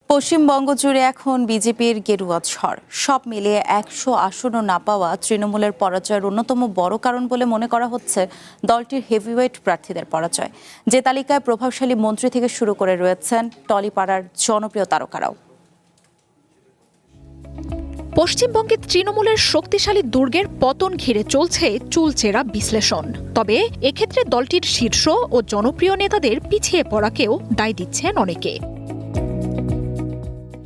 পশ্চিমবঙ্গ জুড়ে এখন বিজেপির গেরুয়া ঝড়। সব মিলিয়ে 100 আসনও না পাওয়া তৃণমূলের পরাজয়ের অন্যতম বড় কারণ বলে মনে করা হচ্ছে দলটির হেভিওয়েট প্রার্থীদের পরাজয়। যে তালিকায় প্রভাবশালী মন্ত্রী থেকে শুরু করে রয়েছেন টলিপাড়ার জনপ্রিয় তারকারাও। পশ্চিমবঙ্গে তৃণমূলের শক্তিশালী দুর্গের পতন ঘিরে চলছে চুলচেরা বিশ্লেষণ। তবে এক্ষেত্রে দলটির শীর্ষ ও জনপ্রিয় নেতাদের পিছিয়ে পড়াকেও দায় দিচ্ছেন অনেকে।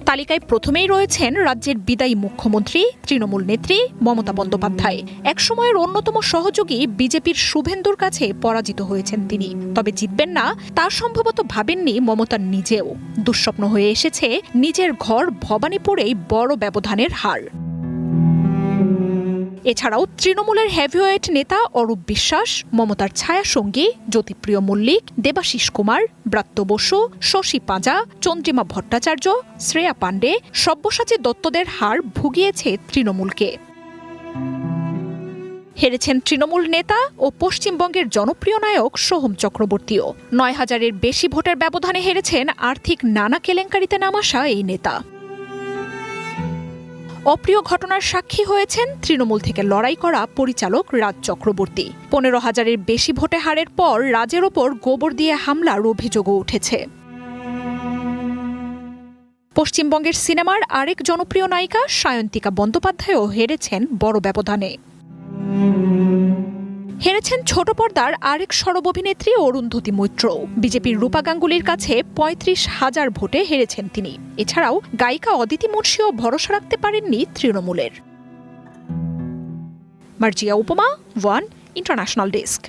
তালিকায় প্রথমেই রয়েছেন রাজ্যের বিদায়ী মুখ্যমন্ত্রী তৃণমূল নেত্রী মমতা বন্দ্যোপাধ্যায়। একসময়ের অন্যতম সহযোগী বিজেপির শুভেন্দুর কাছে পরাজিত হয়েছেন তিনি। তবে জিতবেন না তা সম্ভবত ভাবেননি মমতার নিজেও। দুঃস্বপ্ন হয়ে এসেছে নিজের ঘর ভবানীপুরেই বড় ব্যবধানের হার। এছাড়াও তৃণমূলের হেভিওয়েট নেতা অরূপ বিশ্বাস, মমতার ছায়াসঙ্গী জ্যোতিপ্রিয় মল্লিক, দেবাশিস কুমার, ব্রাত্য বসু, শশী পাঁজা, চন্দ্রিমা ভট্টাচার্য, শ্রেয়া পাণ্ডে, সব্যসাচী দত্তদের হার ভুগিয়েছে তৃণমূলকে। হেরেছেন তৃণমূল নেতা ও পশ্চিমবঙ্গের জনপ্রিয় নায়ক সোহম চক্রবর্তীও। ৯,০০০-এর বেশি ভোটের ব্যবধানে হেরেছেন আর্থিক নানা কেলেঙ্কারিতে নামাসা এই নেতা। অপ্রিয় ঘটনার সাক্ষী হয়েছেন তৃণমূল থেকে লড়াই করা পরিচালক রাজ চক্রবর্তী। ১৫,০০০-এর বেশি ভোটে হারের পর রাজের ওপর গোবর দিয়ে হামলার অভিযোগও উঠেছে। পশ্চিমবঙ্গের সিনেমার আরেক জনপ্রিয় নায়িকা সায়ন্তিকা বন্দ্যোপাধ্যায়ও হেরেছেন বড় ব্যবধানে। হেরেছেন ছোট পর্দার আরেক সরব অভিনেত্রী অরুন্ধতী মৈত্র। বিজেপির রূপা গাঙ্গুলির কাছে ৩৫,০০০ ভোটে হেরেছেন তিনি। এছাড়াও গায়িকা অদিতি মুন্সিও ভরসা রাখতে পারেননি তৃণমূলের। মার্জিয়া উপমা, ওয়ান ইন্টারন্যাশনাল ডেস্ক।